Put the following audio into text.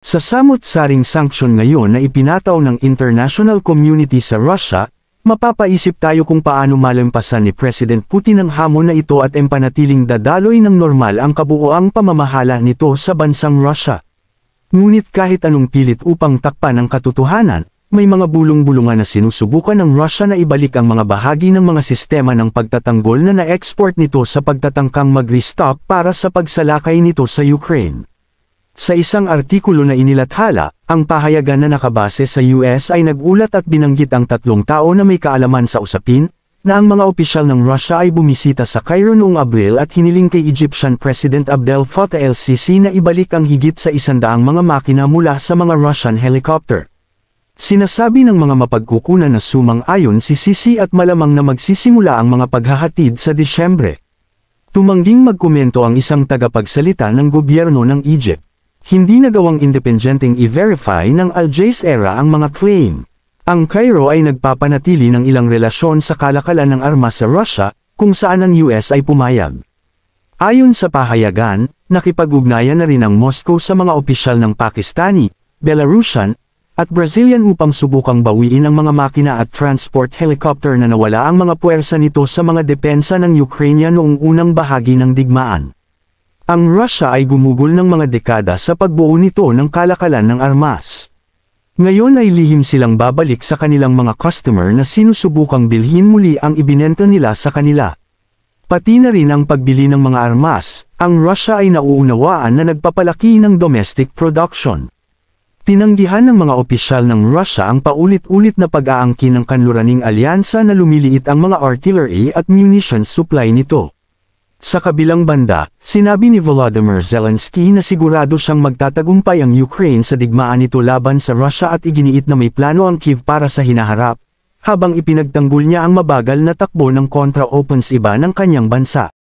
Sa samut-saring sanksyon ngayon na ipinataw ng international community sa Russia, mapapaisip tayo kung paano malampasan ni President Putin ang hamon na ito at empanatiling dadaloy ng normal ang kabuoang pamamahala nito sa bansang Russia. Ngunit kahit anong pilit upang takpan ang katotohanan, may mga bulong-bulungan na sinusubukan ng Russia na ibalik ang mga bahagi ng mga sistema ng pagtatanggol na na-export nito sa pagtatangkang mag-restock para sa pagsalakay nito sa Ukraine. Sa isang artikulo na inilathala, ang pahayagan na nakabase sa US ay nagulat at binanggit ang 3 tao na may kaalaman sa usapin, na ang mga opisyal ng Russia ay bumisita sa Cairo noong Abril at hiniling kay Egyptian President Abdel Fattah el-Sisi na ibalik ang higit sa 100 mga makina mula sa mga Russian helicopter. Sinasabi ng mga mapagkukunan na sumang-ayon si Sisi at malamang na magsisimula ang mga paghahatid sa Disyembre. Tumangging magkomento ang isang tagapagsalita ng gobyerno ng Egypt. Hindi nagawang independenteng i-verify ng Al Jazeera ang mga claim. Ang Cairo ay nagpapanatili ng ilang relasyon sa kalakalan ng armas sa Russia, kung saan ang US ay pumayag. Ayon sa pahayagan, nakipag-ugnayan na rin ang Moscow sa mga opisyal ng Pakistani, Belarusian, at Brazilian upang subukang bawiin ang mga makina at transport helicopter na nawala ang mga puwersa nito sa mga depensa ng Ukraine noong unang bahagi ng digmaan. Ang Russia ay gumugol ng mga dekada sa pagbuo nito ng kalakalan ng armas. Ngayon ay lihim silang babalik sa kanilang mga customer na sinusubukang bilhin muli ang ibinenta nila sa kanila. Pati na rin ang pagbili ng mga armas, ang Russia ay nauunawaan na nagpapalaki ng domestic production. Tinanggihan ng mga opisyal ng Russia ang paulit-ulit na pag-aangkin ng kanluraning alyansa na lumiliit ang mga artillery at munitions supply nito. Sa kabilang banda, sinabi ni Volodymyr Zelensky na sigurado siyang magtatagumpay ang Ukraine sa digmaan nito laban sa Russia at iginiit na may plano ang Kyiv para sa hinaharap, habang ipinagtanggol niya ang mabagal na takbo ng kontra-offensiba ng kanyang bansa.